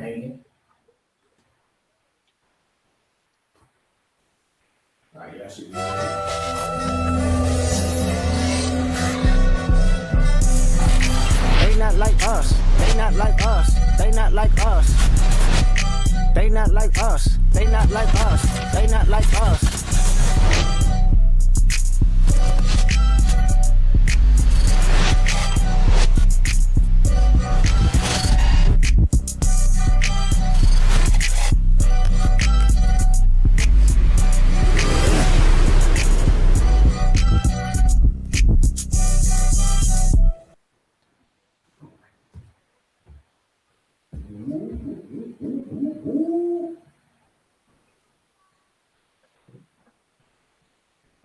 hanging. All right, y'all should be. They not like us. They not like us. They not like us. They not like us. They not like us. They not like us.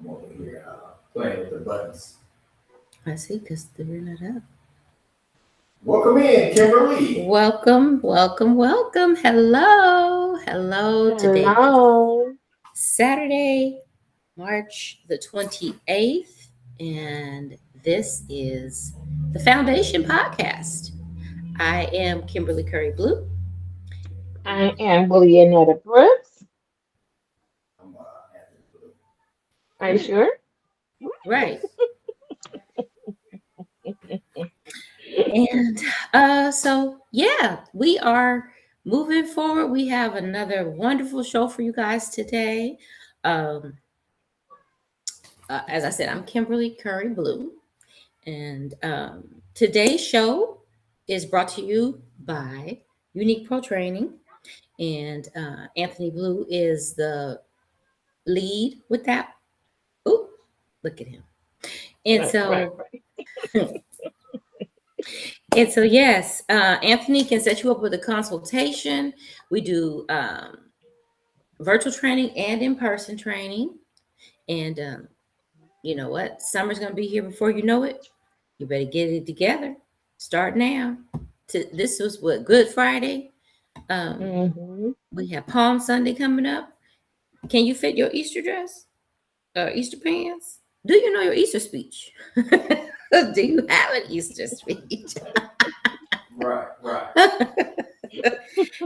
I'm over here playing with the buttons. I see, because they're not up. Welcome in, Kimberly. Welcome. Hello. Today is Saturday, March the 28th, and this is the Foundation Podcast. I am Kimberly Curry Blue. I am Willianetta Brooks. I'm Anthony Blue. Are you sure? Right. And so, yeah, we are moving forward. We have another wonderful show for you guys today. As I said, I'm Kimberly Curry Blue. And today's show is brought to you by Unique Pro Training. And Anthony Blue is the lead with that. Oh, look at him. And Right. And so, yes, Anthony can set you up with a consultation. We do virtual training and in-person training. And you know what? Summer's going to be here before you know it. You better get it together. Start now. This was what, Good Friday. We have Palm Sunday coming up. Can you fit your Easter dress? Easter pants? Do you know your Easter speech? Do you have an Easter speech? Right.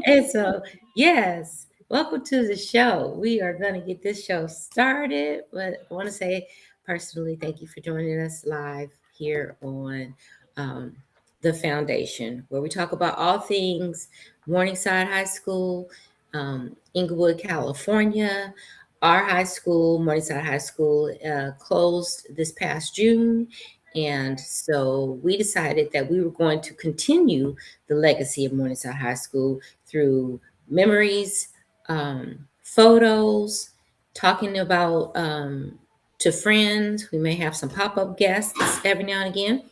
And so, yes, welcome to the show. We are going to get this show started. But I want to say personally, thank you for joining us live here on the Foundation, where we talk about all things Morningside High School, Inglewood, California. Our high school, Morningside High School, closed this past June. And so we decided that we were going to continue the legacy of Morningside High School through memories, photos, talking about to friends. We may have some pop-up guests every now and again.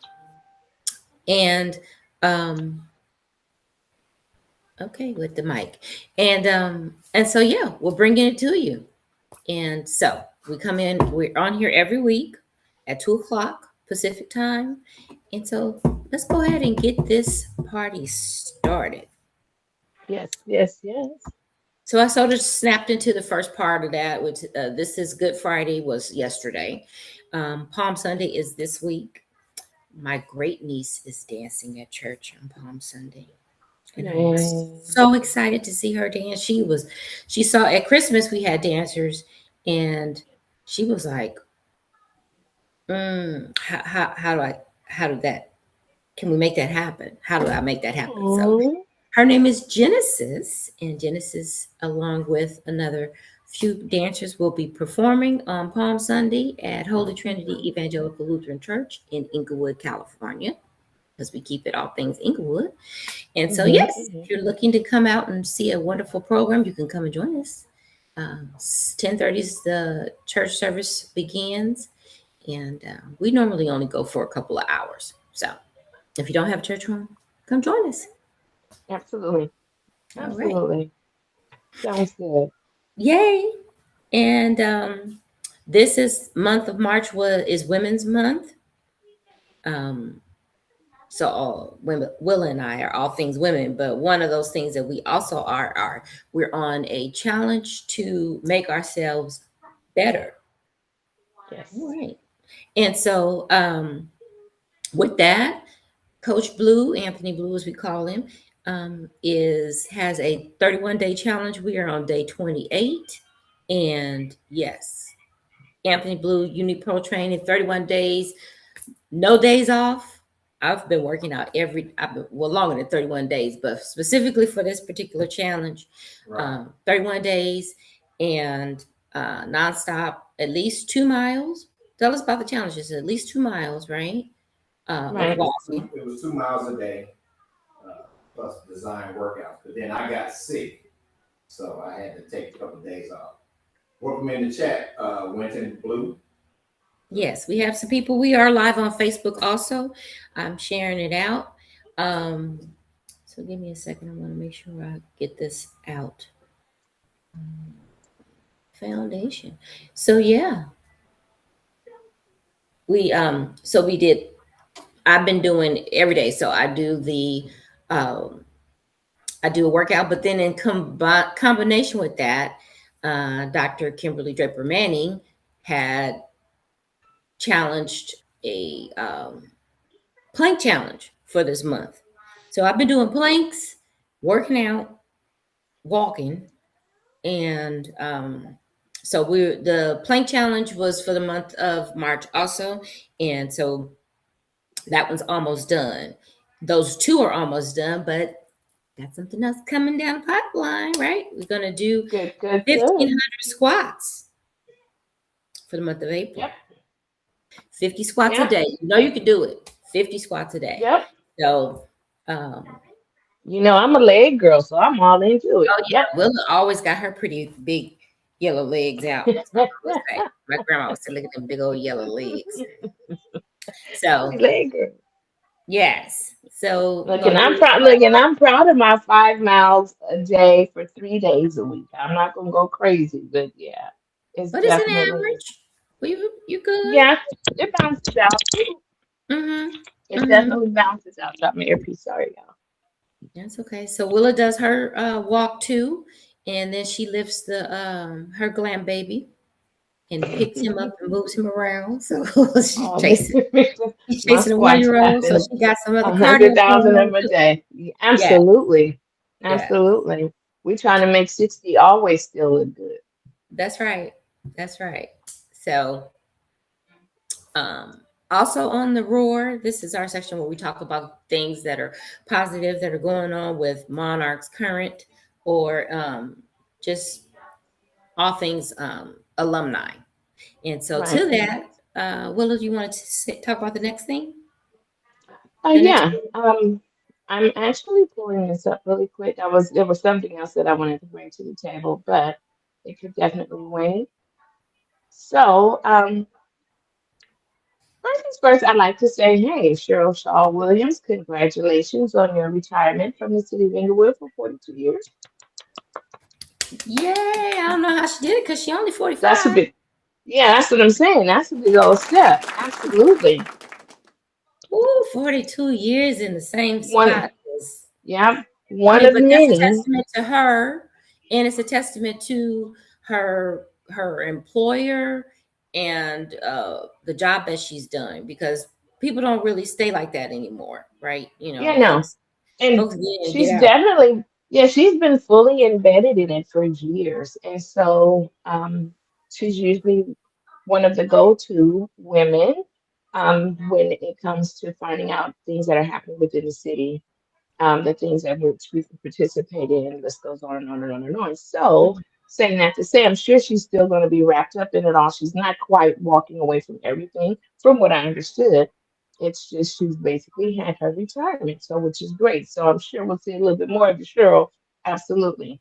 And okay, with the mic. And so, yeah, we're bringing it to you. And so we come in, we're on here every week at 2:00 Pacific time. And so let's go ahead and get this party started. Yes. So I sort of snapped into the first part of that, which this is Good Friday was yesterday. Palm Sunday is this week. My great niece is dancing at church on Palm Sunday. And I was so excited to see her dance. She saw at Christmas we had dancers, and she was like, can we make that happen? How do I make that happen? So her name is Genesis, and Genesis, along with another few dancers, will be performing on Palm Sunday at Holy Trinity Evangelical Lutheran Church in Inglewood, California, because we keep it all things Inglewood. And so, yes, if you're looking to come out and see a wonderful program, you can come and join us. 10:30 is the church service begins, and we normally only go for a couple of hours. So if you don't have a church home, come join us. Absolutely. Right. Sounds good. Yay. And this is month of March is Women's Month. So all women, Willa and I are all things women, but one of those things that we also are we're on a challenge to make ourselves better. Yes. All right. And so with that, Coach Blue, Anthony Blue as we call him, is has a 31-day challenge. We are on day 28, and yes, Anthony Blue Unique Pro Training 31 days, no days off. I've been working out longer than 31 days, but specifically for this particular challenge, Right. 31 days and nonstop, at least 2 miles. Tell us about the challenges. At least 2 miles, right? Of Right. walking. It was 2 miles a day, plus design workouts. But then I got sick, so I had to take a couple of days off. Welcome in the chat, Winton Blue. Yes, we have some people. We are live on Facebook also. I'm sharing it out. Um, so give me a second. I want to make sure I get this out. Foundation. So yeah, we did. I've been doing every day. So um I do a workout, but then in combination with that, Dr. Kimberly Draper Manning had challenged a plank challenge for this month. So I've been doing planks, working out, walking, and so the plank challenge was for the month of March also, and so that one's almost done. Those two are almost done, but got something else coming down the pipeline, right? We're gonna do Good, good, good. 1,500 squats for the month of April. Yep. 50 squats a Yep. day. You know you can do it. 50 squats a day. Yep. So um I'm a leg girl, so I'm all into it. oh Yep. yeah, Willa always got her pretty big yellow legs out. That's what I would say. My grandma would say, look at them big old yellow legs. I'm a So leg girl. yes. So we're Look, and gonna I'm do proud. Look, and I'm proud of my 5 miles a day for 3 days a week. I'm not gonna go crazy, but yeah, it's what is an definitely, average? Well, you good? yeah, it bounces out. Mm-hmm. It Mm-hmm. definitely bounces out. Drop my earpiece. Sorry, y'all. That's okay. So Willa does her walk too, and then she lifts the her glam baby and picks him up and moves him around. So she's Oh, chasing she's my chasing a squats 1-year-old. So happen she got some other a cardio hundred going thousand of on them a too. day. Yeah, Absolutely, yeah. absolutely. We trying to make 60 always still look good. That's right. That's right. So um also on the roar, this is our section where we talk about things that are positive that are going on with Monarch's current or just all things alumni. And so Right. to that, Willow, do you want to talk about the next thing? Oh The next yeah. I'm actually pulling this up really quick. There was something else that I wanted to bring to the table, but it could definitely wait. So, first things first, I'd like to say, hey, Cheryl Shaw Williams, congratulations on your retirement from the city of Inglewood for 42 years. Yay! I don't know how she did it because she only That's a 45. big, yeah, that's what I'm saying. That's a big old step. Absolutely. Ooh, 42 years in the same One, spot is, yeah, I one mean, of but that's a many. testament to her, and it's a testament to her employer and the job that she's done because people don't really stay like that anymore, right? You Yeah, know, no. And folks get in and get she's out. definitely, yeah, she's been fully embedded in it for years. And so she's usually one of the go-to women when it comes to finding out things that are happening within the city, the things that which we can participate in. List goes on and on and on and on. So, saying that to say, I'm sure she's still going to be wrapped up in it all. She's not quite walking away from everything, from what I understood. It's just she's basically had her retirement, so which is great. So I'm sure we'll see a little bit more of the Cheryl. Absolutely,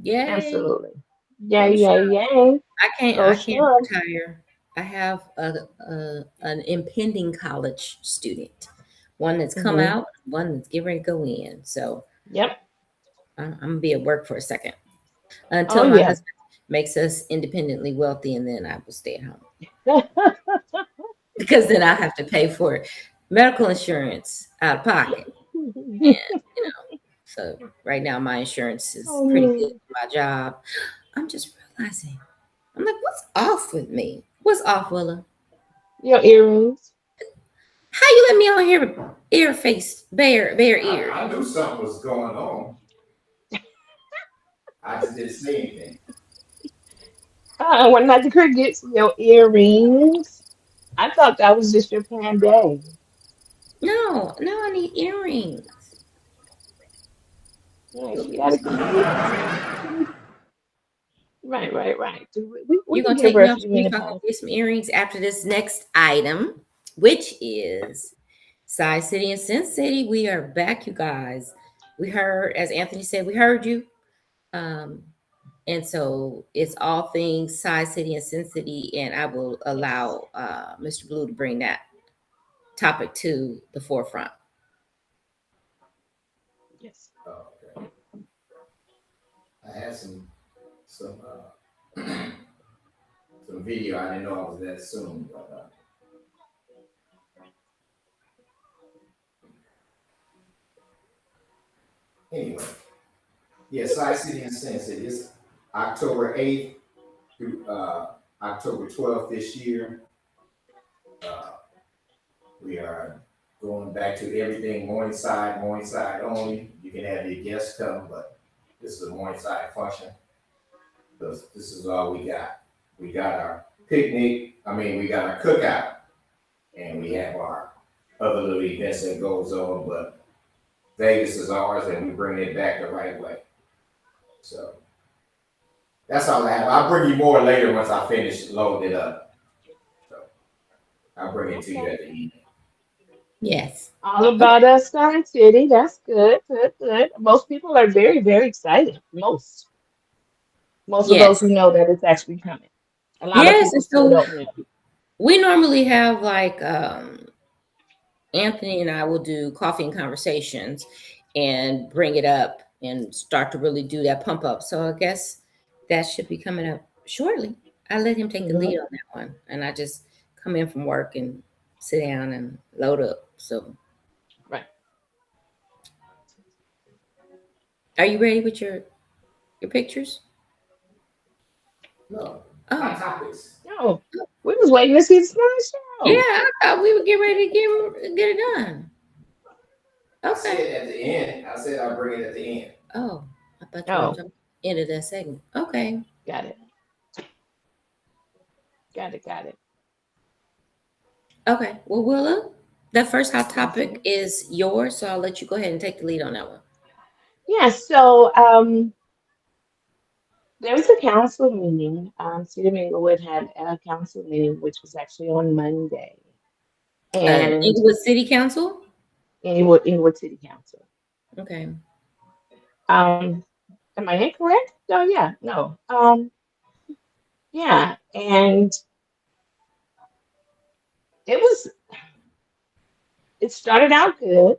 Yay! absolutely. Yay, Go yay, yay. Go I can't Cheryl. retire. I have a an impending college student, one that's come Hmm. out, one that's getting ready to go in. So Yep. I'm gonna be at work for a second Oh until my yeah. husband makes us independently wealthy, and then I will stay at home because then I have to pay for medical insurance out of pocket. And you know, so right now my insurance is Oh pretty good no. for my job. I'm just realizing, I'm like, what's off with me? What's off, Willa? Your earrings. How you let me on here? Ear face, bare ear. I knew something was going on. I just didn't say anything. What about the crickets? Your earrings? I thought that was just your plan day. No, no, I need earrings. Yeah, Go she get me got to some complete. She need, right, right, right. We You're can gonna give take her me a off few mute minute so I can pause. get some earrings after this next item, which is Size City and Sin City. We are back, you guys. We heard, as Anthony said, we heard you. Um, and so it's all things Size City and Sin City, and I will Yes, allow Mr. Blue to bring that topic to the forefront. yes. Oh, okay. I had some some video. I didn't know I was that soon, but anyway. Yeah, Size City and Sin City. It's October 8th through October 12th this year. Uh, we are going back to everything morning side only. You can have your guests come, but this is a morning side function because this is all we got. We got our picnic. I mean, we got our cookout, and we have our other little events that goes on. But Vegas is ours, and we bring it back the right way. So that's all I have. I'll bring you more later once I finish loading it up. So I'll bring it to you Okay. at the end. Yes. All Okay. about us, Star City. That's good, good, good. Most people are very, very excited. Most of those who Yes. know that it's actually coming. A lot of Yes. people And still so don't know. we normally have like Anthony and I will do coffee and conversations and bring it up and start to really do that pump up. So I guess that should be coming up shortly. I let him take the Hmm. lead on that one, and I just come in from work and sit down and load up. So, Right. are you ready with your pictures? No, hot Oh, topics. No, we was waiting to see the star yeah, show. I thought we would get ready to get it done. I Okay. said at the end. I said I'll bring it at the end. Oh, I thought you were Oh, talking end of that segment. Okay. got it. Got it. Got it. Okay. Well, Willa, that first hot Yes, topic ma'am. is yours, so I'll let you go ahead and take the lead on that one. Yeah, so there was a council meeting. City of Minglewood had a council meeting, which was actually on Monday, and Inglewood City Council. Inglewood City Council. Okay. Um, am I incorrect? Oh yeah, no. Yeah, and it was it started out good.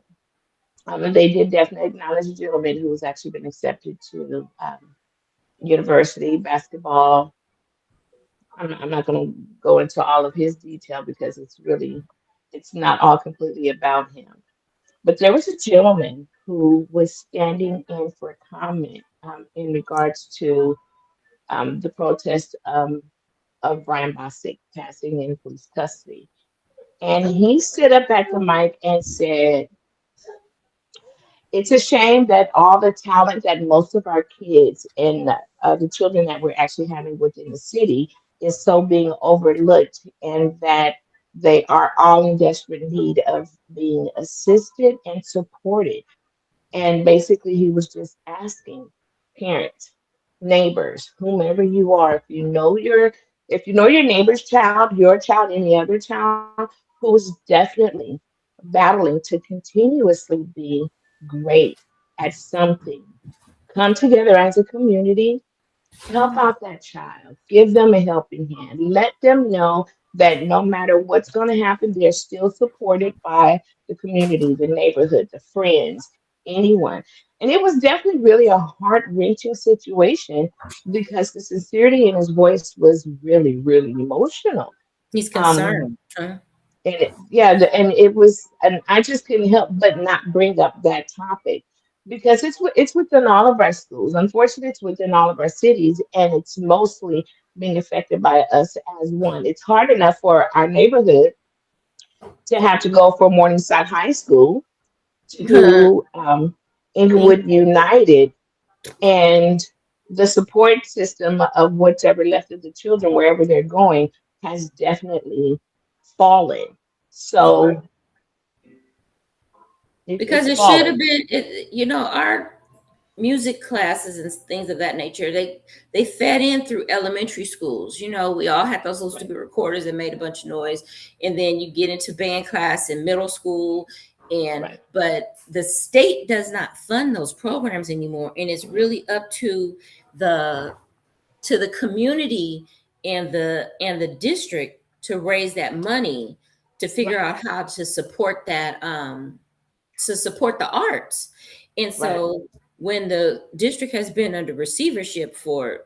They did definitely acknowledge a gentleman who has actually been accepted to university basketball. I'm not going to go into all of his detail because it's not all completely about him. But there was a gentleman who was standing in for comment in regards to the protest of Brian Bosick passing in police custody. And he stood up at the mic and said, it's a shame that all the talent that most of our kids and the children that we're actually having within the city is so being overlooked, and that they are all in desperate need of being assisted and supported. And basically, he was just asking parents, neighbors, whomever you are, if you know your neighbor's child, your child, any other child who is definitely battling to continuously be great at something, come together as a community, help out that child, give them a helping hand, let them know that no matter what's going to happen, they're still supported by the community, the neighborhood, the friends, anyone. And it was definitely really a heart wrenching situation because the sincerity in his voice was really, really emotional. He's Um, concerned. Huh? yeah, and and I just couldn't help but not bring up that topic because it's within all of our schools. Unfortunately, it's within all of our cities, and it's mostly being affected by us as one. It's hard enough for our neighborhood to have to go from Morningside High School to Inglewood United, and the support system of whatever left of the children wherever they're going has definitely fallen. So Because it's it should have fallen. been, our music classes and things of that nature, they fed in through elementary schools. We all had those little Right, stupid recorders that made a bunch of noise, and then you get into band class in middle school. And right, but the state does not fund those programs anymore, and it's really up the the community and the district to raise that money to figure right, out how to support the arts. And right. so when the district has been under receivership for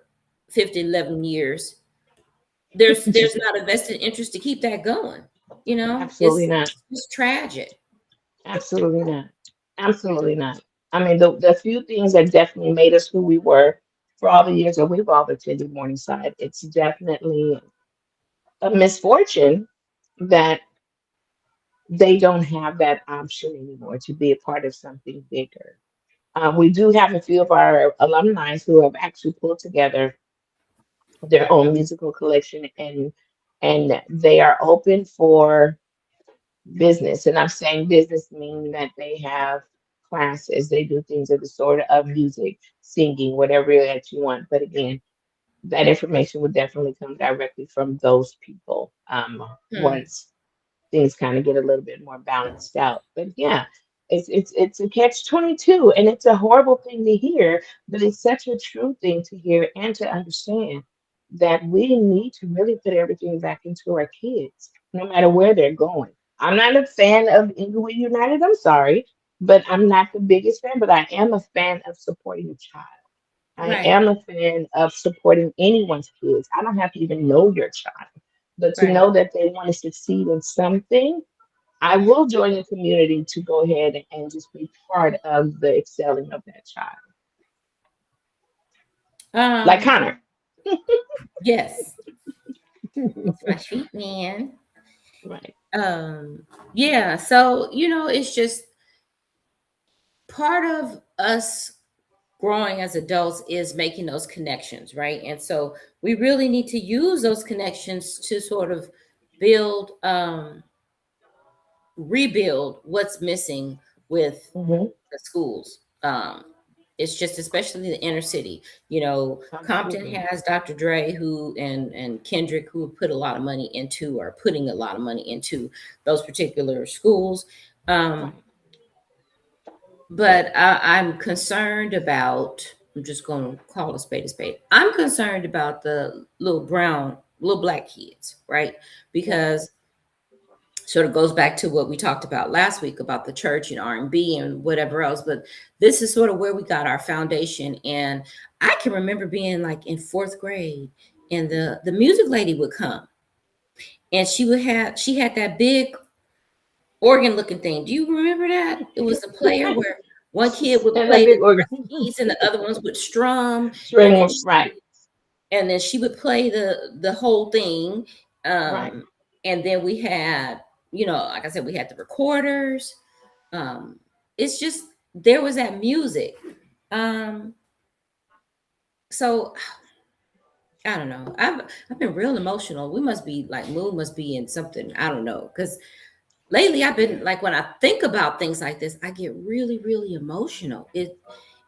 50, 11 years, there's not a vested interest to keep that going. Absolutely not. It's tragic. Absolutely not. Absolutely not. I mean, the few things that definitely made us who we were for all the years that we've all attended Morningside, it's definitely a misfortune that they don't have that option anymore to be a part of something bigger. We do have a few of our alumni who have actually pulled together their own musical collection, and they are open for business. And I'm saying business meaning that they have classes, they do things of the sort of music, singing, whatever that you want. But again, that information would definitely come directly from those people Hmm. once things kind of get a little bit more balanced out. But yeah, it's a catch-22, and it's a horrible thing to hear, but it's such a true thing to hear and to understand that we need to really put everything back into our kids, no matter where they're going. I'm not a fan of Inglewood United. I'm sorry, but I'm not the biggest fan. But I am a fan of supporting a child. I Right. am a fan of supporting anyone's kids. I don't have to even know your child, but to Right. know that they want to succeed in something, I will join the community to go ahead and just be part of the excelling of that child. Like um Connor. yes, it's my sweet man. Right. Yeah, so it's just part of us growing as adults is making those connections, right? And so we really need to use those connections to sort of build rebuild what's missing with Hmm. the schools. It's just especially the inner city. Compton Absolutely. has Dr. Dre, who and Kendrick, who put a lot of money into, or putting a lot of money into those particular schools. um, Right. but I'm concerned about. I'm just going to call a spade a spade. I'm concerned about the little black kids, right? Right. Because sort of goes back to what we talked about last week about the church and R&B and whatever else. But this is sort of where we got our foundation. And I can remember being like in fourth grade, and the music lady would come, and she had that big organ looking thing. Do you remember that? It was a player where one kid would And a play big the organ. keys and the other ones would strum, and then String. Right. she would play the whole thing. Right. um and then we had, like I said, we had the recorders. It's just, there was that music. um so I don't know, I've been real emotional. We must be like, moon must be in something, I don't know, because lately I've been like, when I think about things like this, I get really, really emotional.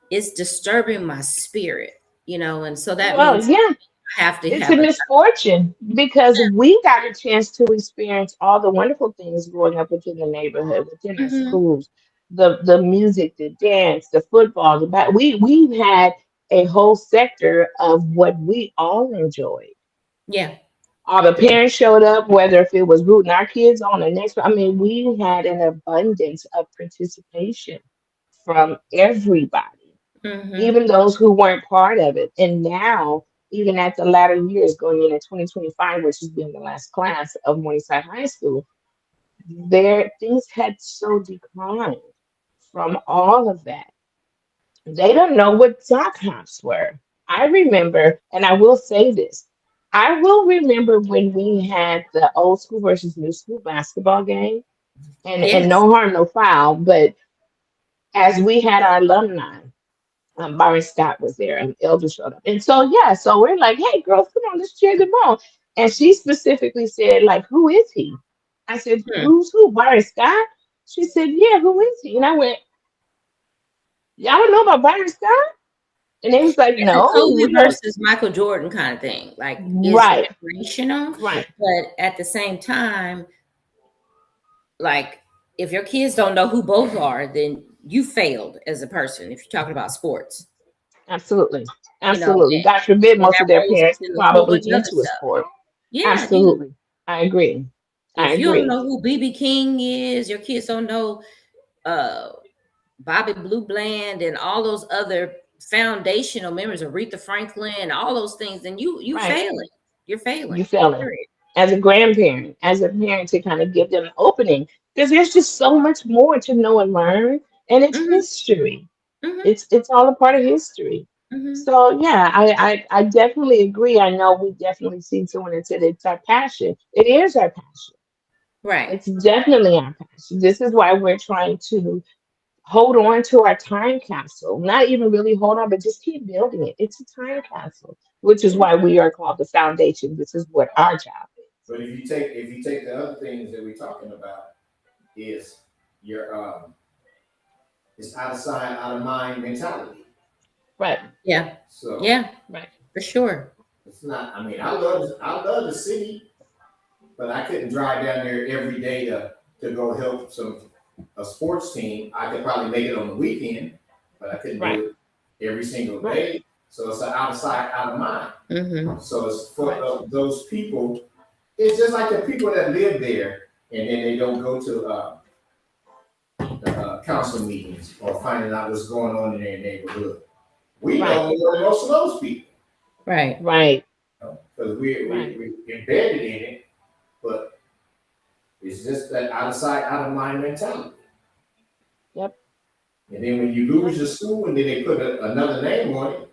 It's disturbing my spirit, and so that Well, means yeah. I have to It's a have a. misfortune because we got a chance to experience all the wonderful things growing up within the neighborhood, within our Mhm. schools, the music, the dance, the football, we had a whole sector of what we all enjoyed. Yeah. All the parents showed up, whether if it was rooting our kids on the next. I mean, we had an abundance of participation from everybody, Mhm. even those who weren't part of it. And now, even at the latter years, going into 2025, which has been the last class of Morningside High School, there things had so declined from all of that. They don't know what sock hops were. I remember, and I will say this. I will remember when we had the old school versus new school basketball game, and Yes. no harm, no foul, but as we had our alumni, Byron Scott was there and Elder showed up. And so, yeah, so we're like, hey, girls, come on, let's cheer them on. And she specifically said, like, who is he? I said, Hmm. who's who? Byron Scott? She said, yeah, who is he? And I went, y'all don't know about Byron Scott? And they was like, It's a no, Kobe we heard. versus Michael Jordan kind of thing. Like, it's Right, generational, right, but at the same time, like, if your kids don't know who both are, then you failed as a person. If you're talking about sports, absolutely. you know, Absolutely. God forbid and most of that their rolls parents into a whole probably bunch of other into a stuff. sport. Yeah, Absolutely. I agree. I if you don't agree. know who BB King is, your kids don't know uh Bobby Blue Bland and all those other foundational members, Aretha Franklin, all those things, then you Right. failing. You're failing. You failing. Period. As a grandparent, as a parent, to kind of give them an opening, because there's just so much more to know and learn, and it's Hmm. history. Hmm. It's all a part of history. Hmm. So yeah, I definitely agree. I know we definitely seen someone that said it's our passion. It is our passion. Right. It's definitely our passion. This is why we're trying to hold on to our time capsule. Not even really hold on, but just keep building it. It's a time capsule, which is why we are called the foundation. This is what our job is. But if you take the other things that we're talking about, is your it's out of sight, out of mind mentality. Right, Yeah. So Yeah, right, for sure. it's not. I mean, I love the city, but I couldn't drive down there every day to go help a sports team. I could probably make it on the weekend, but I couldn't right, do it every single right, day. So it's an out of sight, out of mind. Hmm. So it's for right, those people. It's just like the people that live there and then they don't go to council meetings or finding out what's going on in their neighborhood. We right, know more than most of those people Right. right, because right. we embedded in it, but it's just that out of sight, out of mind mentality. Yep, And then when you yep, lose your school and then they put another name on it,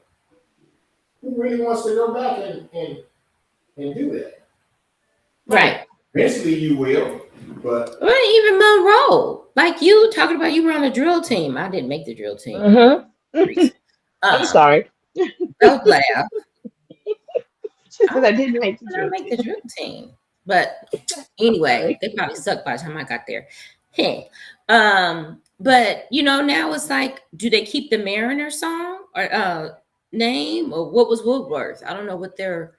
who really wants to go back and do that? right. Right. Eventually you will, but Well, even Monroe, like you talking about, you were on a drill team. I didn't make the drill team. Mm-hmm. Reese. I'm Um, sorry. don't laugh. She I said I didn't make the did not drill make the team. drill team. But anyway, Sorry. they probably sucked by the time I got there. Hey. But now it's like, do they keep the Mariner song or name, or what was Woodworth? I don't know what their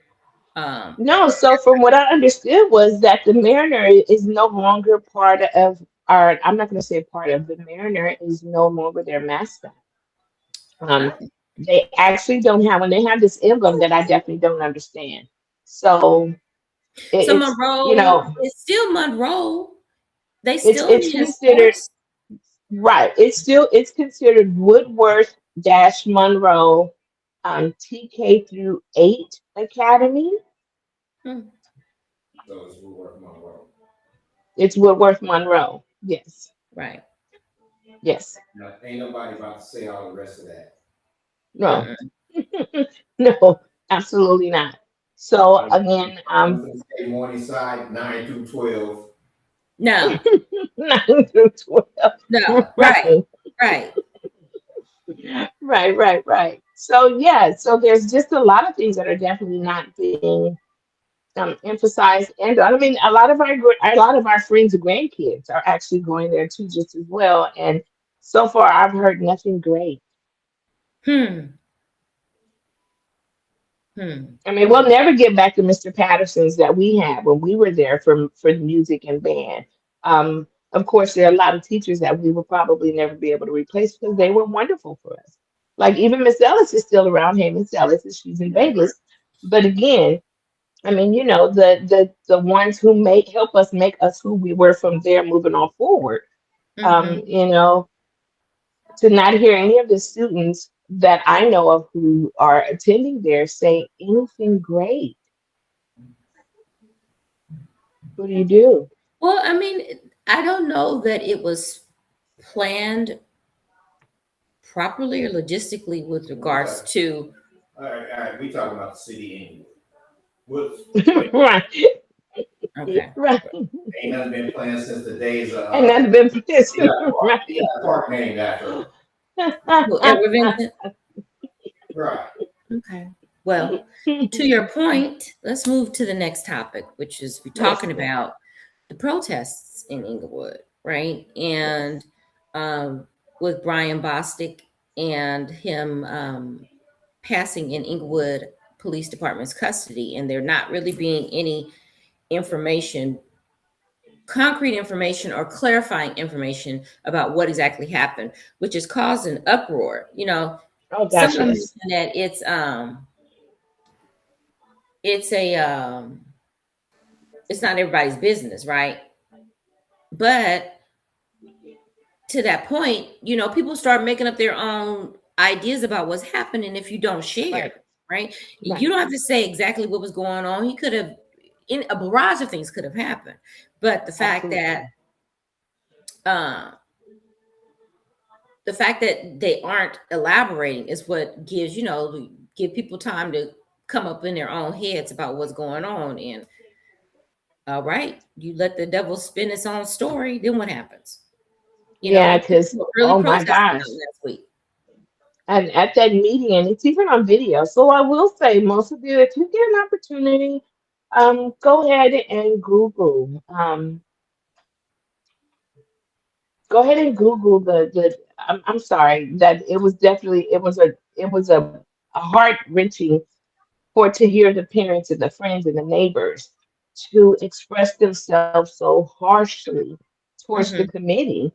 um No, so from what I understood was that the Mariner is no longer part of our, I'm not going to say part of, the Mariner is no longer their mascot. Um, oh, they actually don't have, when they have this emblem that I definitely don't understand. So so it's, you Monroe know, is still Monroe. They it's still it's need a considered, sports. right. It's considered Woodworth dash Monroe TK through 8 Academy. Hmm. so it's worth my world. It's Woodworth Monroe. Yes. Right. Yes. Now, ain't nobody about to say all the rest of that. No. Mm-mm. No, absolutely not. So I'm again, going to say Morningside 9 through 12. No, 9 through 12. no, right, Right. right. Right, right, right. So yeah, so there's just a lot of things that are definitely not being emphasized. And I mean, a lot of our friends' grandkids are actually going there too, just as well. And so far, I've heard nothing great. Hmm. Hmm. I mean, we'll never get back to Mr. Patterson's that we had when we were there for music and band. Of course, there are a lot of teachers that we will probably never be able to replace because they were wonderful for us. Like even Miss Ellis is still around. Hey, Miss Ellis, she's in Vegas. But again, I mean, the ones who make help us make us who we were from there moving on forward. Mm-hmm. You know, to not hear any of the students that I know of who are attending there say anything great. What do you do? Well, I mean, I don't know that it was planned properly or logistically with We regards talk, to. all right, we talking about the city anyway. What? Right, Okay. right. Ain't nothing been planned since the days of And that's been yeah, right. yeah, park named after Well, Edward Vincent. her. Right. Okay. Well, to your point, let's move to the next topic, which is we're Yes, talking yes, about the protests in Inglewood, right? yes. And with Brian Bostic and him passing in Inglewood Police Department's custody, and there not really being any information, concrete information or clarifying information about what exactly happened, which has caused an uproar. You know, Oh gosh, someone yes. mentioned that it's a it's not everybody's business, right? But to that point, you know, people start making up their own ideas about what's happening if you don't Right, share, right? right. You don't have to say exactly what was going on. He could have, in a barrage of things could have happened, but Absolutely. uh, the fact that they aren't elaborating is what gives, you know, give people time to come up in their own heads about what's going on. And all right, you let the devil spin its own story, then what happens? You know, Yeah, and because people were really oh my protesting gosh. them last week. And at that meeting, and it's even on video. So I will say, most of you, if you get an opportunity, go ahead and Google. Go ahead and Google the. I'm sorry that it was definitely it was a heart wrenching for to hear the parents and the friends and the neighbors to express themselves so harshly towards the Hmm. committee.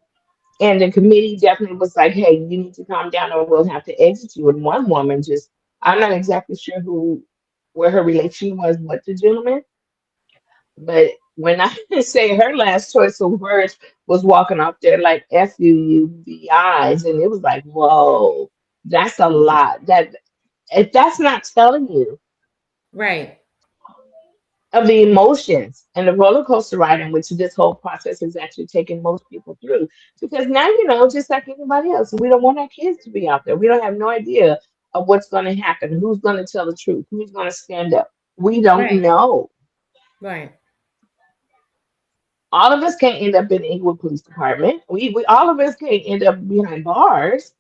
And the committee definitely was like, hey, you need to calm down or we'll have to exit you. And one woman just, I'm not exactly sure where her relation was with the gentleman, but when I say her last choice of words was walking off there like F you, you BIs. And it was like, whoa, that's a lot. That if that's not telling you Right. of the emotions and the roller coaster ride in which this whole process has actually taken most people through. Because now, just like anybody else, we don't want our kids to be out there. We don't have no idea of what's going to happen, who's going to tell the truth, who's going to stand up. We don't Right. know. Right. All of us can't end up in the Inglewood Police Department. We all of us can't end up behind bars,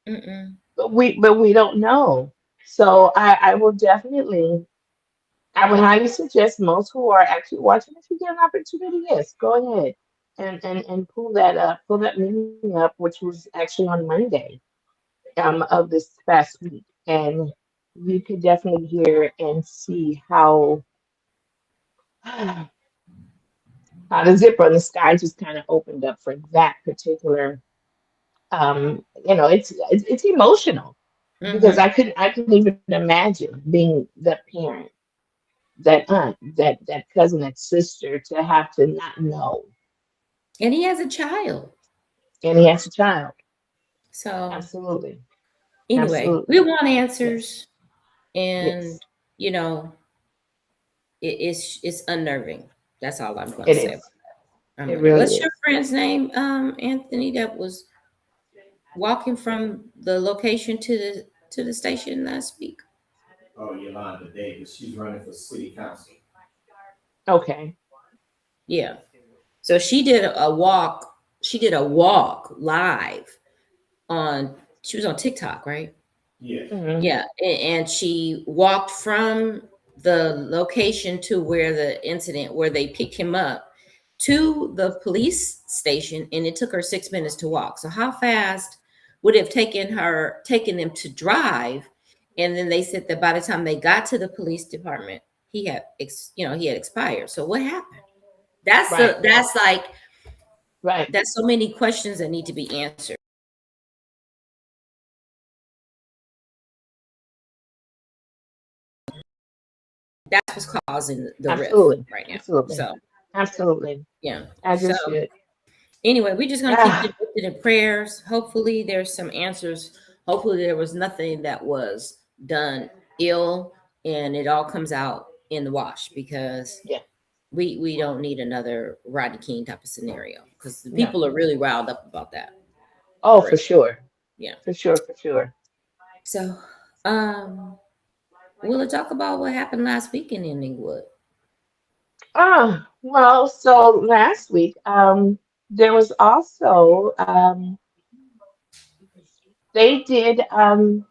Mm-mm. but we don't know. So I will definitely I would highly suggest most who are actually watching, if you get an opportunity, yes, go ahead and pull that meeting up, which was actually on Monday of this past week. And you could definitely hear and see how the zipper in the sky just kind of opened up for that particular it's emotional because Mm-hmm. I couldn't even imagine being the parent, that aunt, that cousin, that sister to have to not know. And he has a child. And he has a child. So Absolutely. anyway, we Absolutely. want Yes. answers, and Yes. you know, it's unnerving. That's all I'm going to It say. is. It Unnerving. really What's your is. friend's name, Anthony? That was walking from the location to the station last week. Oh, Yolanda Davis. She's running for city council. Okay. Yeah. So she did a walk. She did a walk live on. She was on TikTok, right? Yeah. Hmm. Yeah, and she walked from the location to where the incident, where they picked him up, to the police station, and it took her 6 minutes to walk. So how fast would it have taken them to drive? And then they said that by the time they got to the police department, he had expired. So what happened? Right. That's like Right. that's so many questions that need to be answered. That's what's causing the rift Absolutely. right now. Absolutely. So Absolutely. yeah. As So it should. anyway, we're just gonna keep Ah, it lifted in prayers. Hopefully, there's some answers. Hopefully, there was nothing that was done ill, and it all comes out in the wash, because yeah. we don't need another Rodney King type of scenario, because the No. people are really riled up about that Oh, for real. for sure. Yeah. For sure. For sure. So, um, We'll talk about what happened last weekend in Inglewood. Well, so last week, there was also they did a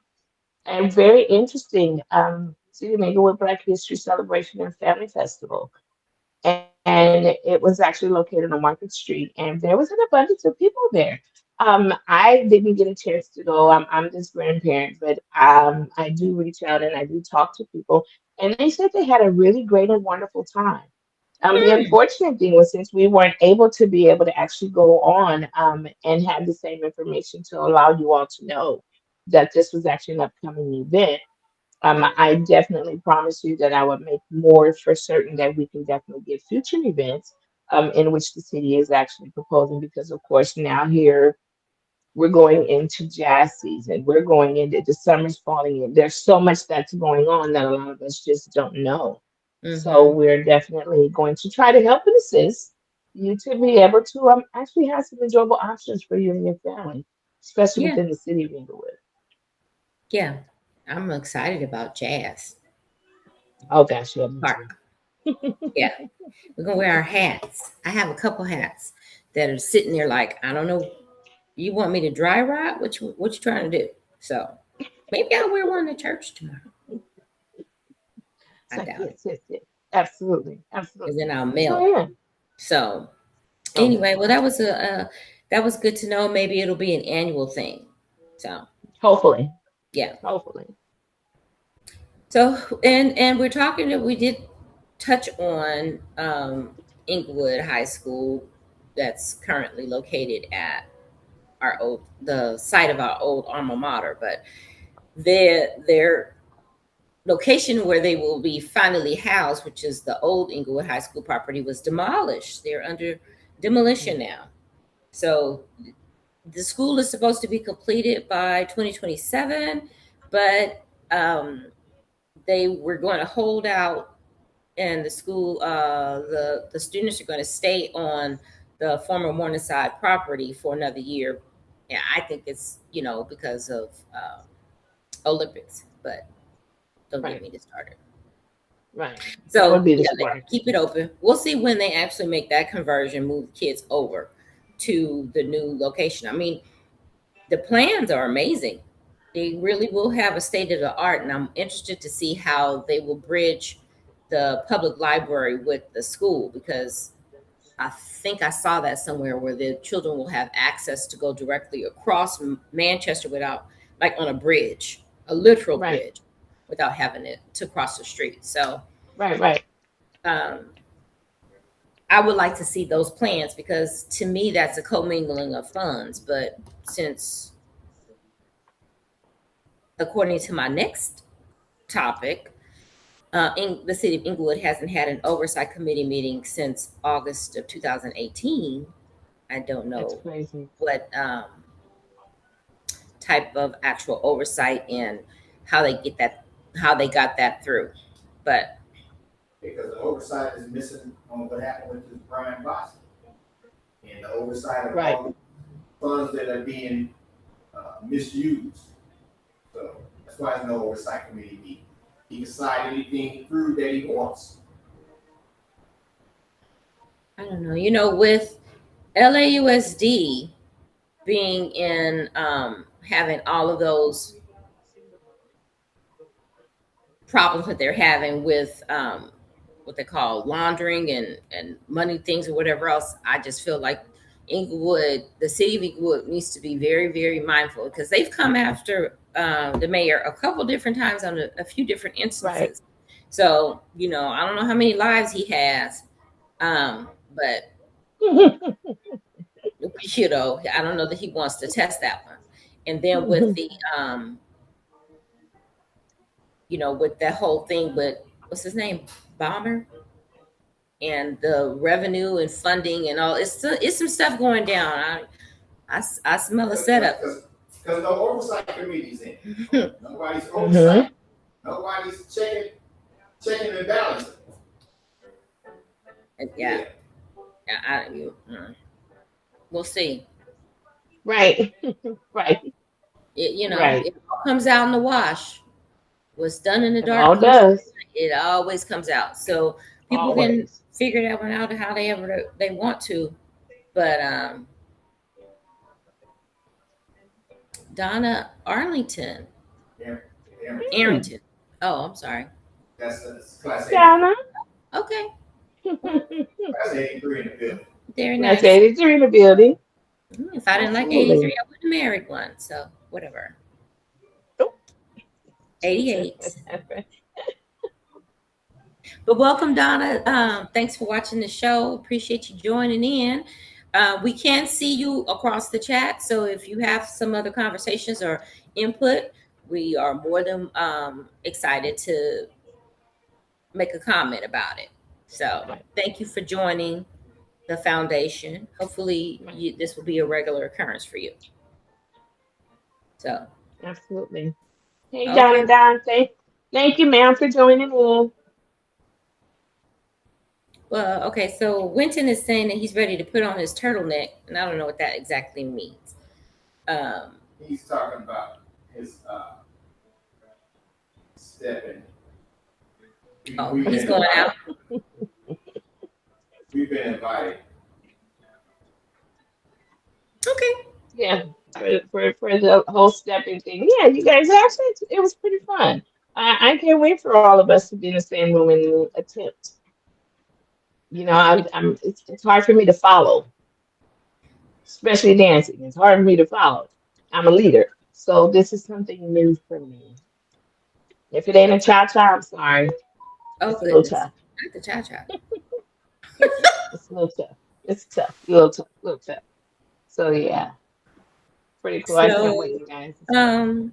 very interesting City of Inglewood Black History Celebration and Family Festival. And it was actually located on Market Street, and there was an abundance of people there. I didn't get a chance to go. I'm this grandparent, but I do reach out and I do talk to people, and they said they had a really great and wonderful time. The Hmm. unfortunate thing was since we weren't able to be able to actually go on and have the same information to allow you all to know that this was actually an upcoming event. I definitely promise you that I would make more for certain that we can definitely get future events in which the city is actually proposing because, of course, now here we're going into jazz season. We're going into the summer's falling in. There's so much that's going on that a lot of us just don't know. So Mm-hmm. we're definitely going to try to help and assist you to be able to actually have some enjoyable options for you and your family, especially Yeah. within the city of Inglewood. Yeah. I'm excited about jazz Oh gosh, yeah, me too. park. Yeah. We're gonna wear our hats. I have a couple hats that are sitting there like, I don't know, you want me to dry rot? What you trying to do? So maybe I'll wear one to church tomorrow. It's I like, doubt it. yes, yes, yes. Absolutely. Because Absolutely. then I'll So melt. yeah. So Oh no. anyway, well that was good to know. Maybe it'll be an annual thing. So Hopefully. yeah. Hopefully. So and we're talking that we did touch on Inglewood High School that's currently located at our old the site of our old alma mater, but their location where they will be finally housed, which is the old Inglewood High School property, was demolished. They're under demolition Mm. now. So the school is supposed to be completed by 2027, but they were going to hold out, and the school, the students are going to stay on the former Morningside property for another year. Yeah, I think it's because of Olympics, but don't get Right. me started. Right. That would So be the yeah, they smart keep thing. it open. We'll see when they actually make that conversion, move kids over to the new location. I mean, the plans are amazing. They really will have a state of the art, and I'm interested to see how they will bridge the public library with the school because I think I saw that somewhere where the children will have access to go directly across Manchester without, like on a bridge, a literal Right. bridge, without having it to cross the street. So Right. Right. um, I would like to see those plans because to me that's a commingling of funds. But since, according to my next topic, the city of Inglewood hasn't had an oversight committee meeting since August of 2018. I don't That's know crazy. what type of actual oversight and how they get that, how they got that through. But because the oversight is missing on what happened with this Brian Boston and the oversight of Right. all the funds that are being misused. So that's why there's no oversight committee meeting. He can slide anything through that he wants. I don't know, with LAUSD being in having all of those problems that they're having with what they call laundering and money things or whatever else. I just feel like Inglewood, the city of Inglewood, needs to be very, very mindful because they've come after the mayor a couple different times on a few different Right. instances. So I don't know how many lives he has, but I don't know that he wants to test that one. And then with the with that whole thing with what's his name, Bomber, and the revenue and funding and all. It's some stuff going down. I smell a setup. Because no oversight committee's in. Nobody's Hmm. oversight. Nobody's checking and balancing. Yeah, Yeah. we'll see. Right. Right. It Right. it all comes out in the wash. What's done in the It dark all comes, does. it always comes out. So people can Always. figure that one out how they want to. But Donna Arlington, Em- Emerald. Hmm. Arrington. Oh, I'm sorry. That's class 83. Donna. Okay, Class 83 in the building. very That's nice. 83 in the building. If I didn't like 83, Absolutely. I wouldn't have married one. So whatever. Oh. 88. But welcome, Donna. Thanks for watching the show. Appreciate you joining in. We can see you across the chat. So if you have some other conversations or input, we are more than excited to make a comment about it. So Right. thank you for joining the foundation. Hopefully, Right. this will be a regular occurrence for you. So, Absolutely. Hey, okay. Donna Don. Thank you, ma'am, for joining in. Well, okay. So Winton is saying that he's ready to put on his turtleneck, and I don't know what that exactly means. He's talking about his stepping. Oh, We've he's been going invited. out. We've been invited. Okay. Yeah, for the whole stepping thing. Yeah, you guys actually, it was pretty fun. I can't wait for all of us to be in the same room and attempt. It's hard for me to follow, especially dancing. It's hard for me to follow. I'm a leader, so this is something new for me. If it ain't a cha-cha, I'm sorry. Oh It's a little goodness, tough. not the cha cha. It's a little tough. It's tough. A little tough. A little tough. So yeah, pretty cool. I can't So, wait, you guys. It's fun. um,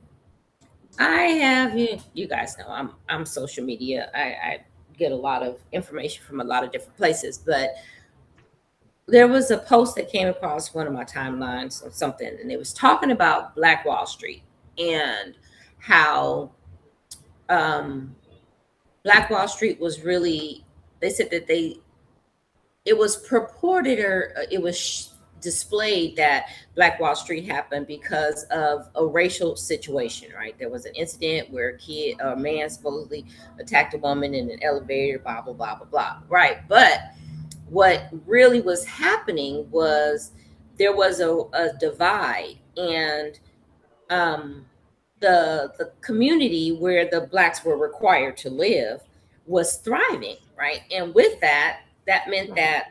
I have you guys know I'm social media. I get a lot of information from a lot of different places, but there was a post that came across one of my timelines or something, and it was talking about Black Wall Street and how um, Black Wall Street was really. They said that it was purported or it was displayed that Black Wall Street happened because of a racial situation, right? There was an incident where a man supposedly attacked a woman in an elevator, blah, blah, blah, blah, blah, right? But what really was happening was there was a divide, and um, the community where the blacks were required to live was thriving, right? And with that, that meant Right. that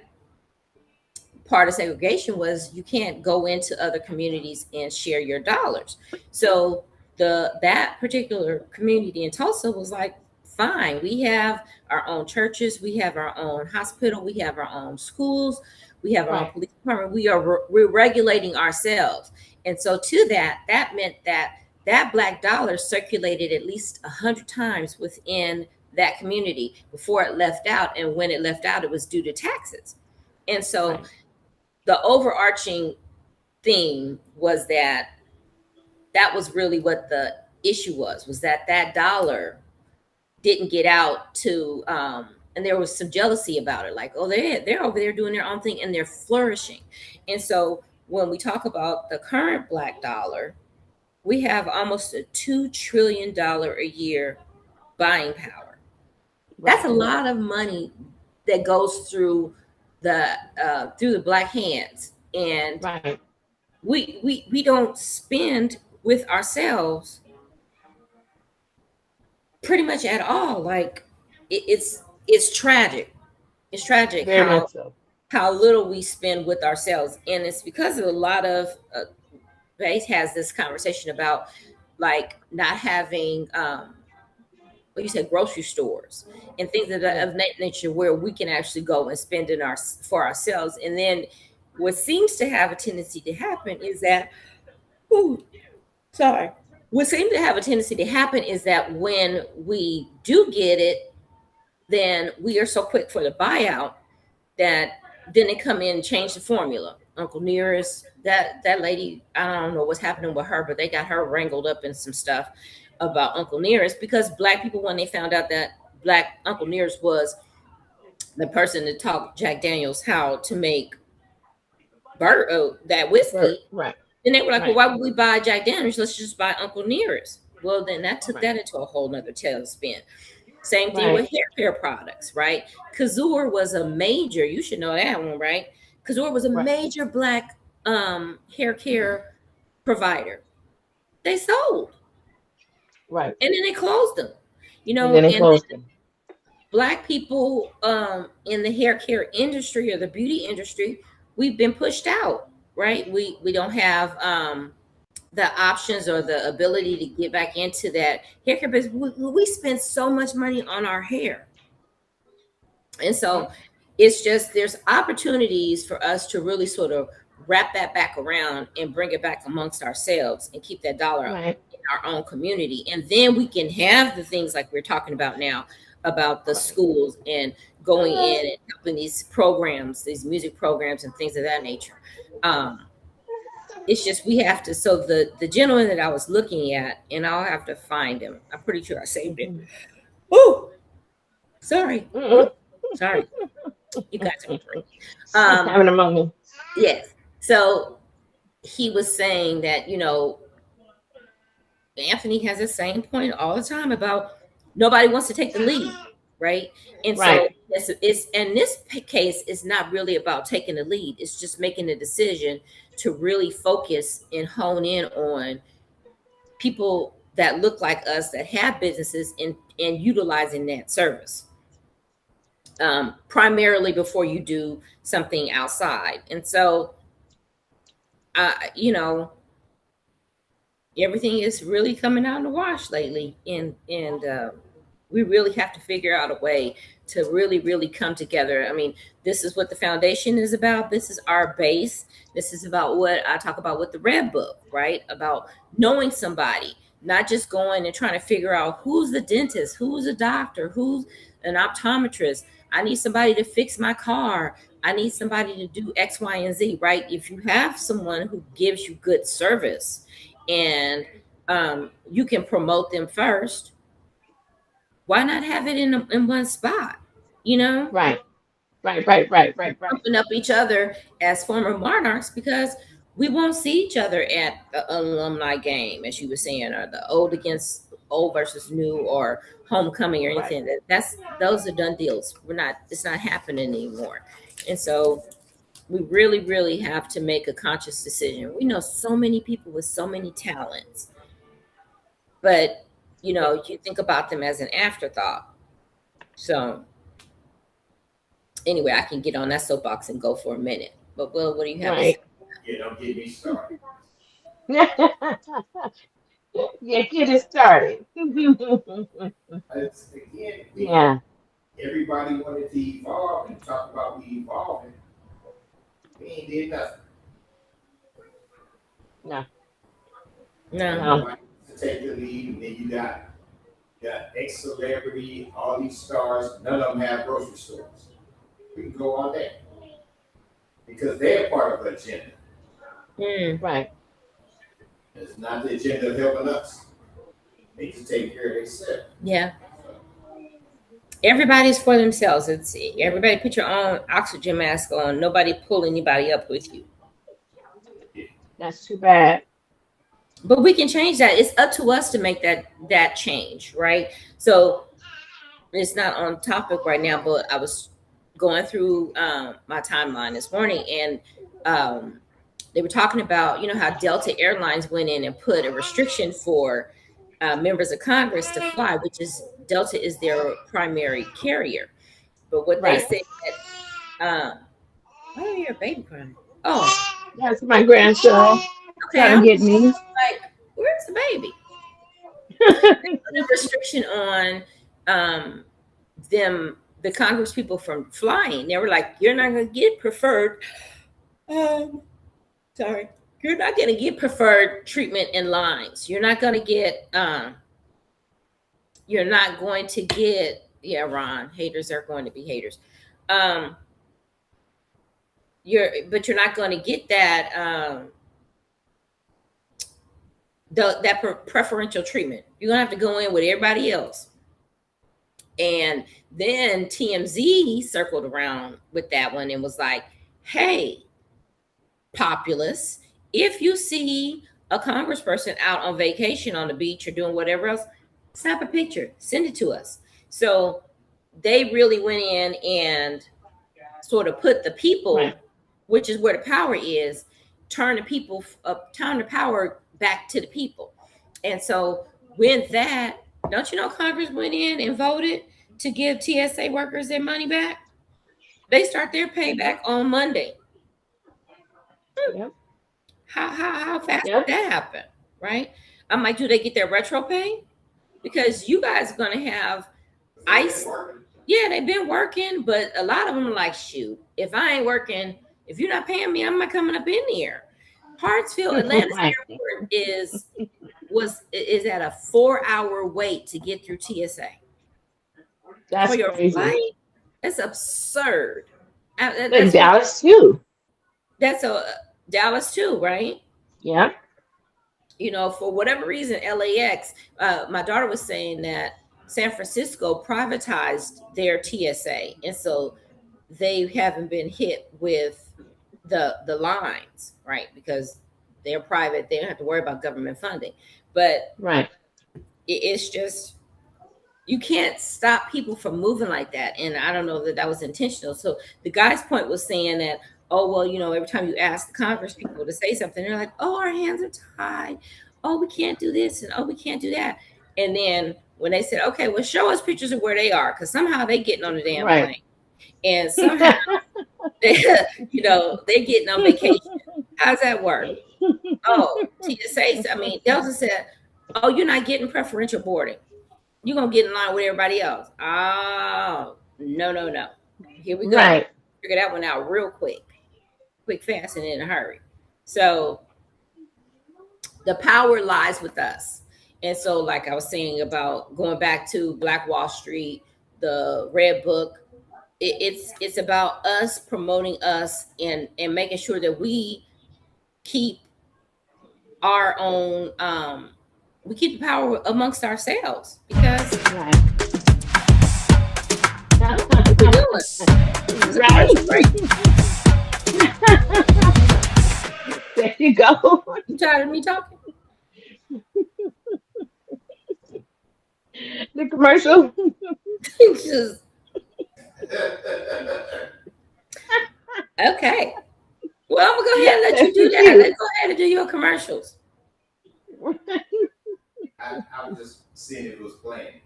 part of segregation was you can't go into other communities and share your dollars. So that particular community in Tulsa was like, fine, we have our own churches, we have our own hospital, we have our own schools, we have our own Right. police department. We're regulating ourselves. And so to that meant that that black dollar circulated at least 100 times within that community before it left out. And when it left out, it was due to taxes. And so Right. the overarching theme was that that was really what the issue was that that dollar didn't get out to and there was some jealousy about it, like, oh, they're over there doing their own thing and they're flourishing. And so when we talk about the current black dollar, we have almost a $2 trillion a year buying power. That's Right. a lot of money that goes through the black hands. And Right. we don't spend with ourselves pretty much at all. Like it's tragic. It's tragic Very much so. how little we spend with ourselves, and it's because of a lot of Base has this conversation about like not having what you said, grocery stores and things of Yeah. that nature where we can actually go and spend for ourselves. And then what seems to have a tendency to happen is that, ooh, sorry. What seems to have a tendency to happen is that when we do get it, then we are so quick for the buyout that then they come in and change the formula. Uncle Nearest, that lady, I don't know what's happening with her, but they got her wrangled up in some stuff about Uncle Nearest because black people, when they found out that black Uncle Nearest was the person that taught Jack Daniels how to make that whiskey, Right. then they were like, well, Right. why would we buy Jack Daniels? Let's just buy Uncle Nearest. Well, then that took Right. that into a whole nother tailspin. Same thing Right. with hair care products, right? Kazur was a major, you should know that one, right? Kazur was a Right. major black hair care provider. They sold Right. and then they closed them. And then they And closed them. black people in the hair care industry or the beauty industry, we've been pushed out, right? We don't have the options or the ability to get back into that hair care business. We spend so much money on our hair. And so Yep. it's just there's opportunities for us to really sort of wrap that back around and bring it back amongst ourselves and keep that dollar Right. in our own community. And then we can have the things like we're talking about now about the Right. schools and going in and helping these programs, these music programs and things of that nature. Um, it's just we have to. So the gentleman that I was looking at, and I'll have to find him. I'm pretty sure I saved it. Mhm. Oh, sorry. Mhm. Sorry. You guys are great. She's Um, having a moment. yes. So he was saying that, Anthony has the same point all the time about nobody wants to take the lead, right? And so Right. it's in this case, it's not really about taking the lead. It's just making a decision to really focus and hone in on people that look like us that have businesses and utilizing that service primarily before you do something outside. And so, you know, everything is really coming out in the wash lately, and we really have to figure out a way to really come together. I mean, this is what the foundation is about. This is our base. This is about what I talk about with the red book, right? About knowing somebody, not just going and trying to figure out who's the dentist, who's a doctor, who's an optometrist. I need somebody to fix my car. I need somebody to do X, Y, and Z, right? If you have someone who gives you good service and you can promote them first, why not have it in one spot? You know, Right. Right. Right. Right. Right. Right. pumping up each other as former monarchs because we won't see each other at the alumni game, as you were saying, or the old against old versus new, or homecoming or Right. anything. That's those are done deals. We're not. It's not happening anymore, and so we really have to make a conscious decision. We know so many people with so many talents, but you think about them as an afterthought. So anyway, I can get on that soapbox and go for a minute. But Will, what do you have to say? Right. Yeah, don't get me started. Yeah, get it started. Again, Yeah. everybody wanted to evolve and talk about we evolving. We ain't did nothing. No. No. No. Nobody wants to take the lead, and then you got ex celebrity, all these stars. None of them have grocery stores. We can go all day because they're part of the agenda. Right. It's not the agenda of helping us. They just take care of themselves. Yeah. Everybody's for themselves. It's everybody put your own oxygen mask on. Nobody pull anybody up with you. That's too bad. But we can change that. It's up to us to make that change, right? So it's not on topic right now, but I was going through my timeline this morning, and they were talking about how Delta Airlines went in and put a restriction for members of Congress to fly, which is Delta is their primary carrier. But what they Right. said, why do you hear a baby crying? Oh, That's my grandson okay. trying I'm to get me. like, where's the baby? Put a restriction on them, the Congress people from flying. They were like, you're not going to get preferred. Sorry, you're not going to get preferred treatment in lines. You're not going to get. You're not going to get. Yeah, Ron. Haters are going to be haters. But you're not going to get that. That preferential treatment. You're gonna have to go in with everybody else. And then TMZ circled around with that one and was like, hey, populace, if you see a congressperson out on vacation on the beach or doing whatever else, snap a picture, send it to us. So they really went in and sort of put the Right. people, which is where the power is, turn the power back to the people. And so when that, don't you know, Congress went in and voted to give TSA workers their money back? They start their Mhm. payback on Monday. Yep. How fast did Yep. that happen? Right? I'm like, do they get their retro pay? Because you guys are gonna have ice. Yeah, they've been working, but a lot of them are like, shoot, if I ain't working, if you're not paying me, I'm not coming up in here. Hartsfield, Atlanta's Right. airport is at a 4 hour wait to get through TSA for That's your crazy. flight. That's absurd. But That's what Dallas too. that's a Dallas too, right? Yep. For whatever reason, LAX. My daughter was saying that San Francisco privatized their TSA, and so they haven't been hit with the lines, right? Because they're private, they don't have to worry about government funding. But Right. it's just you can't stop people from moving like that, and I don't know that that was intentional. So the guy's point was saying that, oh well, every time you ask the Congress people to say something, they're like, oh, our hands are tied, oh, we can't do this, and oh, we can't do that. And then when they said, okay, well, show us pictures of where they are, because somehow they getting on the damn Right. plane, and somehow they they're getting on vacation. How's that work? Oh, TSA, I mean, Delta said, oh, you're not getting preferential boarding, you're gonna get in line with everybody else. Oh, no, no, no. Here we go. Right. Figure that one out real quick, fast, and in a hurry. So the power lies with us. And so, like I was saying about going back to Black Wall Street, the Red Book, it's about us promoting us and making sure that we keep our own we keep the power amongst ourselves, because Right. what we're doing. This is a Right. commercial break. There you go. You tired of me talking? The commercial. Just okay. Well, I'm gonna go ahead and let you That's do the that. cute. Let's go ahead and do your commercials. I was just seeing if it was playing.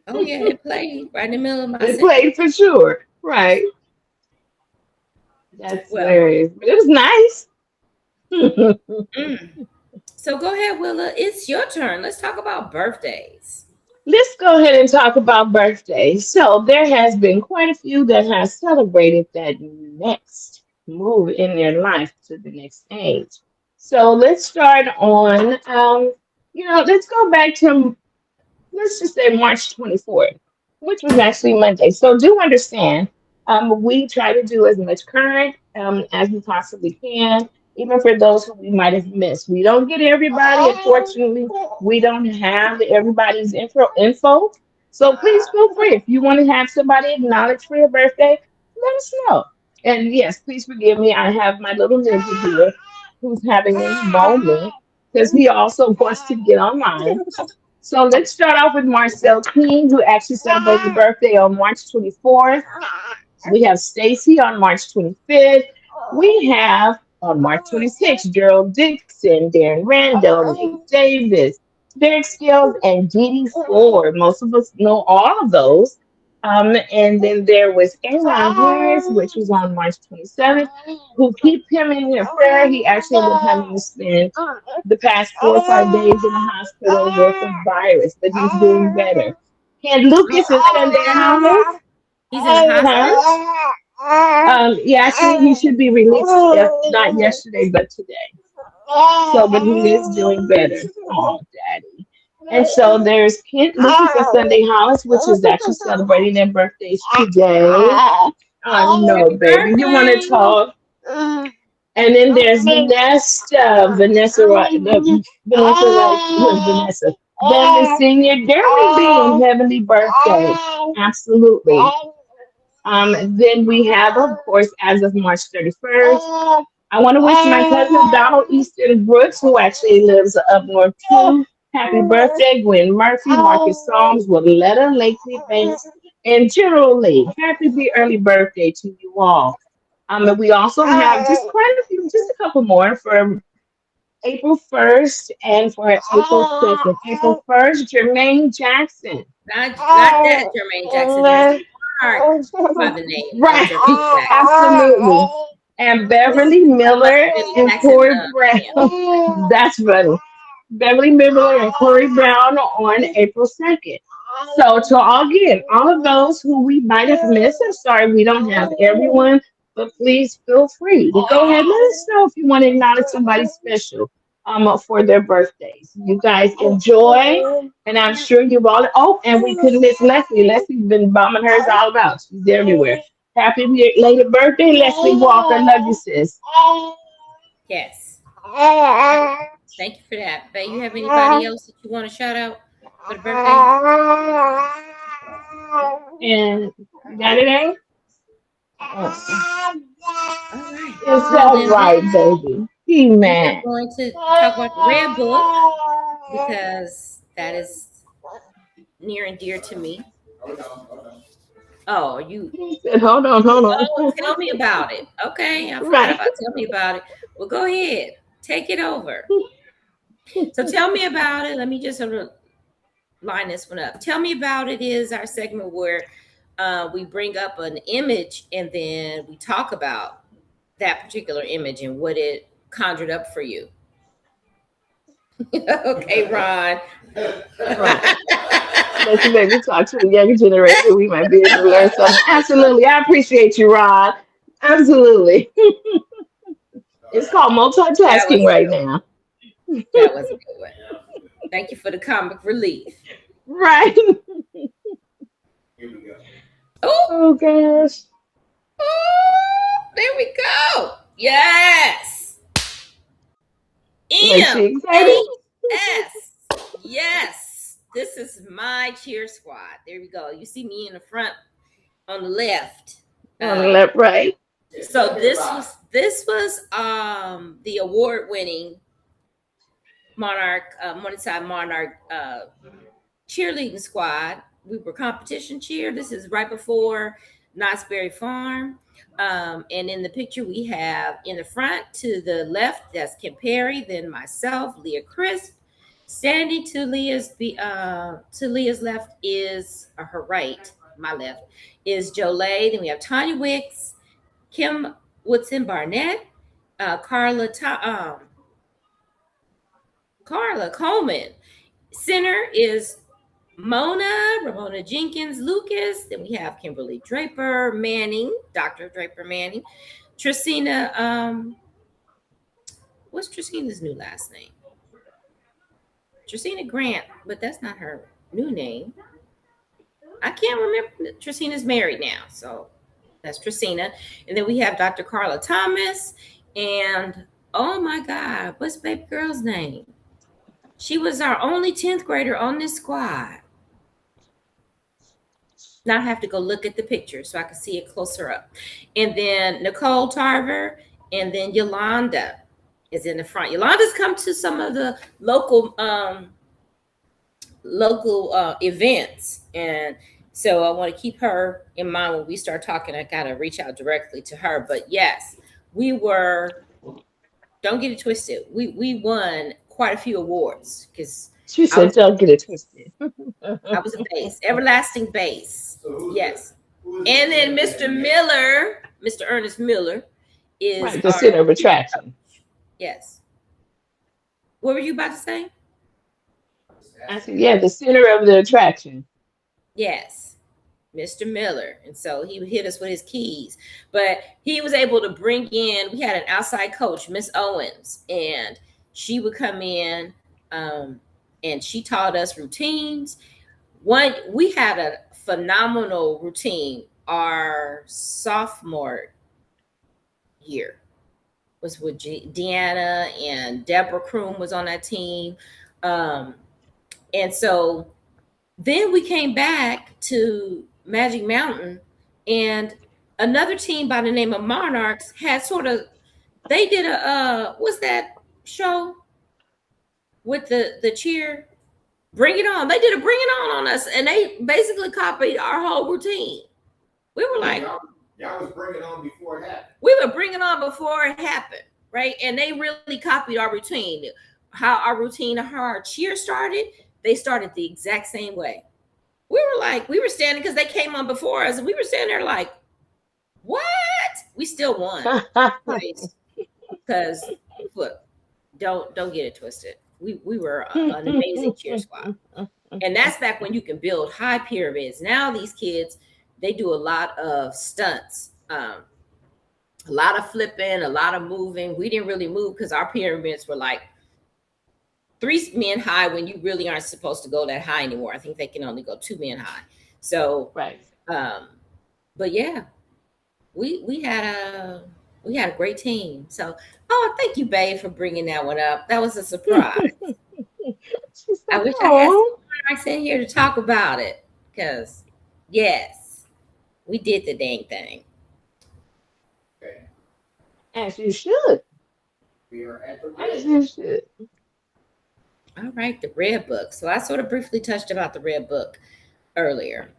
Oh yeah, it played right in the middle of my It sentence. played for sure. Right. That's Well, hilarious. But it was nice. mm. So go ahead, Willa. It's your turn. Let's talk about birthdays. Let's go ahead and talk about birthdays. So there has been quite a few that have celebrated that next move in their life to the next age. So let's start on, let's go back to, let's just say March 24th, which was actually Monday. So do understand, we try to do as much current as we possibly can, even for those who we might have missed. We don't get everybody. Unfortunately, we don't have everybody's info. So please feel free. If you want to have somebody acknowledge for your birthday, let us know. And yes, please forgive me. I have my little ninja here who's having a moment because he also wants to get online. So let's start off with Marcel King, who actually celebrated his birthday on March 24th. We have Stacy on March 25th. We have on March 26th, Gerald Dixon, Darren Randall, Nate Davis, Derek Skills, and Dee Dee Ford. Most of us know all of those. And then there was Aaron Harris, which was on March 27th, who keep him in your prayer. He actually ended up having to spend the past 4 or 5 days in the hospital with a virus, but he's doing better. And Lucas is Sunday Thomas. He's in the hospital. Yeah, actually, he should be released, not yesterday, but today. So, but he is doing better. Oh, daddy. And so there's Kent Lucas and Sunday Hollis, which is actually celebrating their birthdays today. Oh, no, Happy baby. You want to birthday. talk? And then there's Vanessa, Vanessa, Vanessa. Then the senior Derry Bean, heavenly birthday. Absolutely. Then we have, of course, as of March 31st, I want to wish my cousin Donald Easton Brooks, who actually lives up north too, happy birthday. Gwen Murphy, Marcus Psalms, Willetta, Lakely Banks, and General Lee. Happy early birthday to you all. And we also have just quite a few, just a couple more for April 1st and for April 2nd. April 1st, Jermaine Jackson. Not that Jermaine Jackson, Mr. Monarch by the name of Right, Jermaine Jackson. absolutely. And This Beverly must Miller have been and Jackson Corey Camp. Brown. That's funny. Beverly Miller and Corey Brown on April 2nd. So to all again, all of those who we might have missed, I'm sorry we don't have everyone, but please feel free to go ahead and let us know if you want to acknowledge somebody special for their birthdays. You guys enjoy, and I'm sure you've all. Oh, and we couldn't miss Leslie. Leslie's been bombing hers all about. She's everywhere. Happy later birthday, Leslie Walker. Love you, sis. Yes. Thank you for that. But you have anybody else that you want to shout out for the birthday? And you got it, eh? All right. It's Well, all then right, baby. He we are man. going to talk about the Red Book because that is near and dear to me. Oh, you. He said, hold on, hold on. Oh, tell me about it. Okay, I forgot Right. about tell me about it. Well, go ahead. Take it over. So tell me about it. Let me just sort of line this one up. Tell me about it is our segment where we bring up an image and then we talk about that particular image and what it conjured up for you. Okay, Ron. Right. Let you maybe talk to the younger generation. We might be able to learn something. Absolutely. I appreciate you, Rod. Absolutely. It's called That was multitasking right now. that was a good one. Thank you for the comic relief. Right. Here we go. Oh, Oh, gosh. there we go. Yes. Makes you excited? MHS. Yes. This is my cheer squad. There we go. You see me in the front on the left. On the left, right. So this was the award-winning Monarch Monarch cheerleading squad. We were competition cheer. This is right before Knott's Berry Farm. And in the picture we have in the front to the left, that's Kim Perry, then myself, Leah Crisp. Standing to Leah's left is her right, my left, is Jolay. Then we have Tanya Wicks, Kim Woodson Barnett, Carla Coleman. Center is Ramona Jenkins Lucas. Then we have Kimberly Draper Manning, Dr. Draper Manning. Tracina, what's Tracina's new last name? Tracina Grant, but that's not her new name. I can't remember. Tracina's married now, so that's Tracina. And then we have Dr. Carla Thomas. And oh my God, what's baby girl's name? She was our only 10th grader on this squad. Now I have to go look at the picture so I can see it closer up. And then Nicole Tarver, and then Yolanda is in the front. Yolanda's come to some of the local events, and so I want to keep her in mind when we start talking. I gotta reach out directly to her. But yes, we were. Don't get it twisted. We won quite a few awards because She said, don't get it twisted. I was a base, everlasting base. Yes. And then Mr. Miller, Mr. Ernest Miller, is Right, the center of attraction. Yes. What were you about to say? I said, yeah, the center of the attraction. Yes, Mr. Miller. And so he would hit us with his keys. But he was able to bring in, we had an outside coach, Miss Owens, and she would come in and she taught us routines. We had a phenomenal routine our sophomore year. Was with Deanna, and Deborah Kroom was on that team. And so then we came back to Magic Mountain, and another team by the name of Monarchs had sort of They did a what's that show with the cheer? Bring it on. They did a bring it on us, and they basically copied our whole routine. We were like, y'all was bringing on before it happened. we were bringing on before it happened, right? And they really copied our routine. How our cheer started, they started the exact same way. We were like, we were standing because they came on before us, and we were standing there like, what? We still won. Because look, don't get it twisted. We were an amazing cheer squad. And that's back when you can build high pyramids. Now these kids, they do a lot of stunts, a lot of flipping, a lot of moving. We didn't really move because our pyramids were like 3 men high when you really aren't supposed to go that high anymore. I think they can only go 2 men high. So, Right. But yeah, we had a great team. So, oh, thank you, babe, for bringing that one up. That was a surprise. She's I like, wish I had "Oh." someone in here to talk about it because, yes, we did the dang thing. Okay. As you should. We are at the As red. you should. All right, the red book. So I sort of briefly touched about the red book earlier.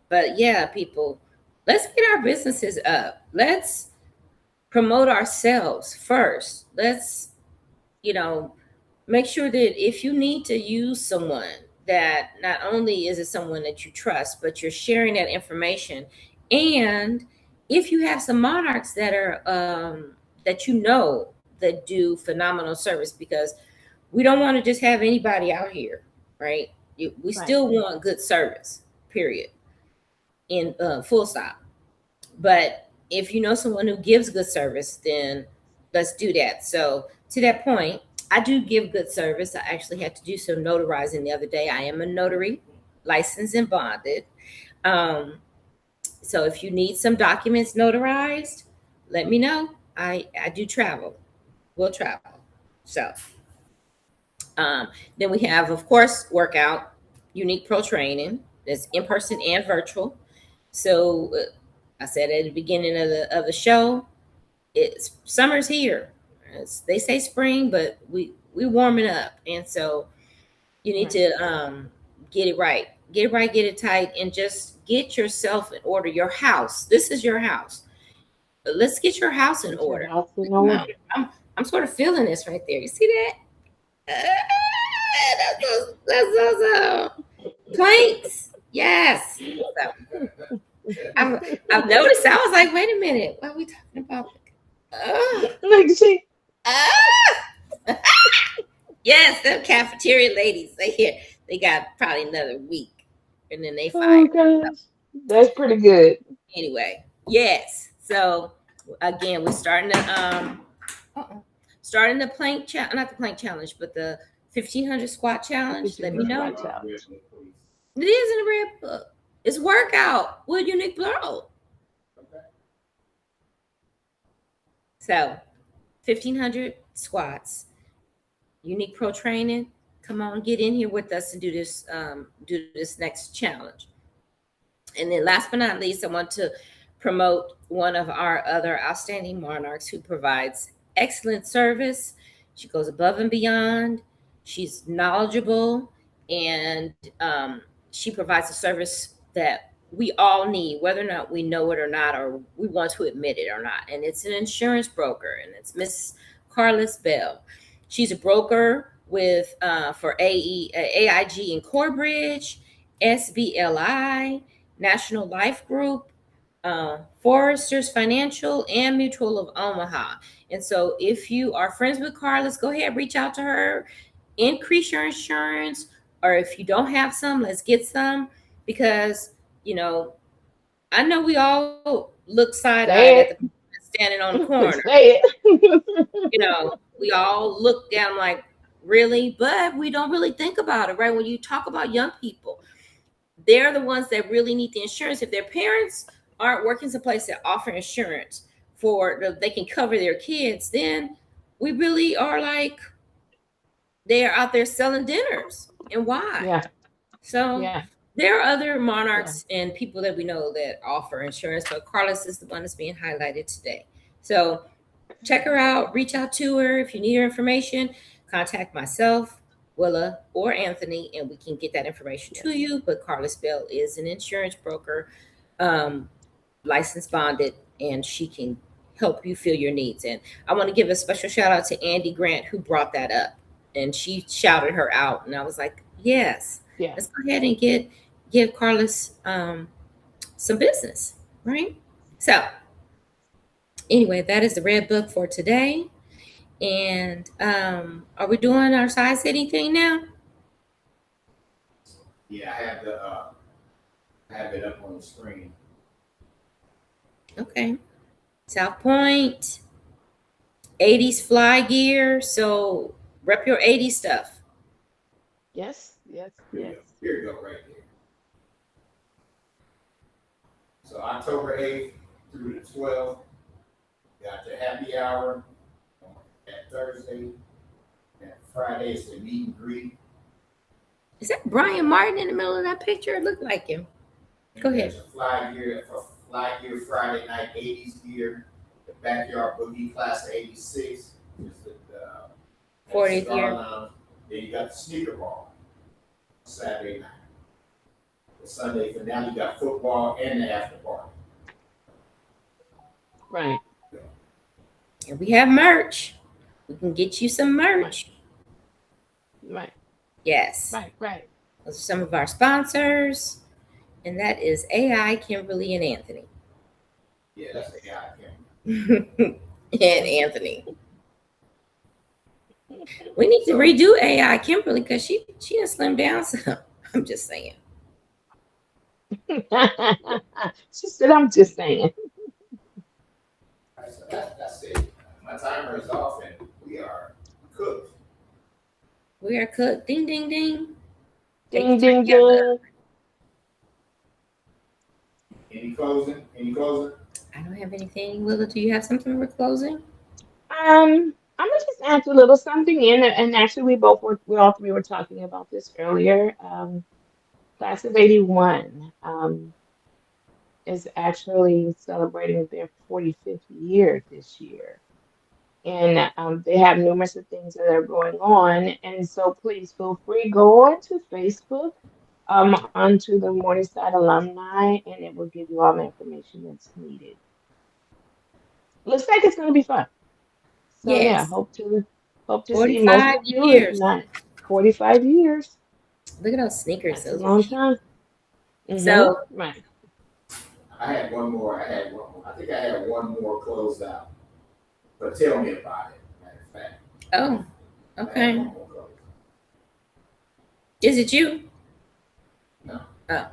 But yeah, people, let's get our businesses up. Let's promote ourselves first. Let's, make sure that if you need to use someone, that not only is it someone that you trust, but you're sharing that information. And if you have some monarchs that are that do phenomenal service, because we don't want to just have anybody out here, right? We still want good service, period, in full stop. But if you know someone who gives good service, then let's do that. So to that point, I do give good service. I actually had to do some notarizing the other day. I am a notary, licensed and bonded. So if you need some documents notarized, let me know. I do travel. We'll travel. So then we have, of course, workout, Unique Pro Training. That's in person and virtual. So I said at the beginning of the show, it's summer's here. They say spring, but we warming up, and so you need to get it right, get it tight, and just get yourself in order. Your house. This is your house. Let's get your house in order. I'm sort of feeling this right there. You see that? That's planks. Yes. So, I've noticed. I was like, wait a minute. What are we talking about? Like, see. Yes, them cafeteria ladies. They got probably another week, and then they Oh fired. gosh, that's pretty good. Anyway, yes. So again, we're starting the plank challenge, not the plank challenge, but the 1,500 squat challenge. Let me know. It is in the red book. It's workout with Unique Pro. So 1,500 squats, Unique Pro Training. Come on, get in here with us and do this next challenge. And then last but not least, I want to promote one of our other outstanding monarchs who provides excellent service. She goes above and beyond. She's knowledgeable, and she provides a service that we all need, whether or not we know it or not, or we want to admit it or not. And it's an insurance broker, and it's Miss Carlos Bell. She's a broker with for AIG in Corbridge, SBLI, National Life Group, Foresters Financial, and Mutual of Omaha. And so if you are friends with Carlos, go ahead, reach out to her, increase your insurance, or if you don't have some, let's get some, because I know we all look side-eyed at the people standing on the corner. We all look down like, really? But we don't really think about it, right? When you talk about young people, they're the ones that really need the insurance. If their parents aren't working someplace that offer insurance they can cover their kids, then we really are like, they're out there selling dinners. And why? Yeah. So there are other monarchs and people that we know that offer insurance, but Carlos is the one that's being highlighted today. So check her out, reach out to her. If you need her information, contact myself, Willa, or Anthony, and we can get that information to Yes. you. But Carlos Bell is an insurance broker, um, licensed bonded, and she can help you fill your needs. And I want to give a special shout out to Andy Grant, who brought that up. And she shouted her out. And I was like, yes, Yeah. let's go ahead and give Carlos some business, right? So anyway, that is the red book for today. And are we doing our size anything now? Yeah, I have it up on the screen. Okay. South Point, 80s fly gear. So rep your 80s stuff. Yes. Yes. Here Yes. you go. Here you go, right there. So October 8th through the 12th, got the happy hour at Thursday. And Friday is the meet and greet. Is that Brian Martin in the middle of that picture? It looked like him. Go ahead. There's a Fly Gear Friday night 80s gear. The Backyard Boogie Class of 86 is the 40th cigar year. lounge. Then you got the sneaker ball Saturday night. The Sunday finale, you got football and the after party. Right. And we have merch. We can get you some merch. Right. Yes. Right. Right. Those are some of our sponsors. And that is AI, Kimberly, and Anthony. Yeah, that's the guy. Cameron. And Anthony. We need to redo AI, Kimberly, because she done slimmed down some. I'm just saying. She said, "I'm just saying." All right, so that's it. My timer is off and we are cooked. We are cooked. Ding, ding, ding. Ding, ding, ding. Any closing? Any closing? I don't have anything. Willa, do you have something for closing? I'm gonna just add a little something in, and actually, we all three were talking about this earlier. Class of '81 is actually celebrating their 45th year this year. And they have numerous of things that are going on. And so please feel free, go on to Facebook, onto the Morningside alumni, and it will give you all the information that's needed. Looks like it's going to be fun. So yeah, Yes. hope to see most 45 of you, if years. not 45 years. Look at those sneakers. That's a Those are long cute. time. So Right. I had one more. I think I had one more closed out. But tell me about it. Matter of fact. oh, I had okay. one more closed. Is it you? No. Oh.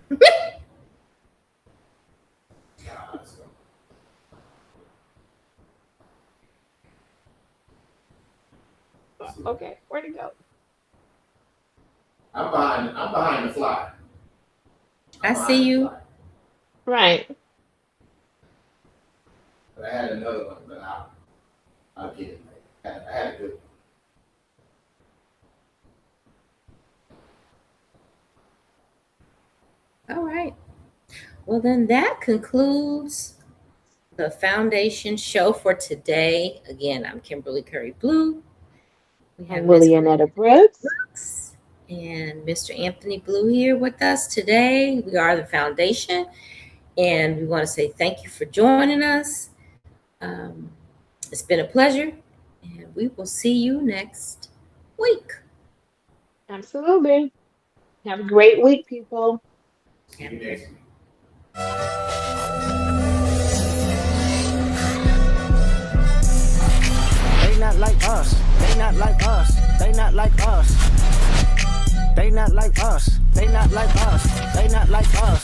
Nah, let's go. Okay, where'd it go? I'm behind the fly. I see you. Right. But I had another one, but I'll get it later. I had a good one. All right. Well, then that concludes the foundation show for today. Again, I'm Kimberly Curry Blue. We have And Willie and Etta Brooks. Brooks and Mr. Anthony Blue here with us today. We are the foundation, and we want to say thank you for joining us. It's been a pleasure, and we will see you next week. Absolutely. Have a great week, people. See you next week. They not like us. They not like us. They not like us. They not like us. They not like us. They not like us.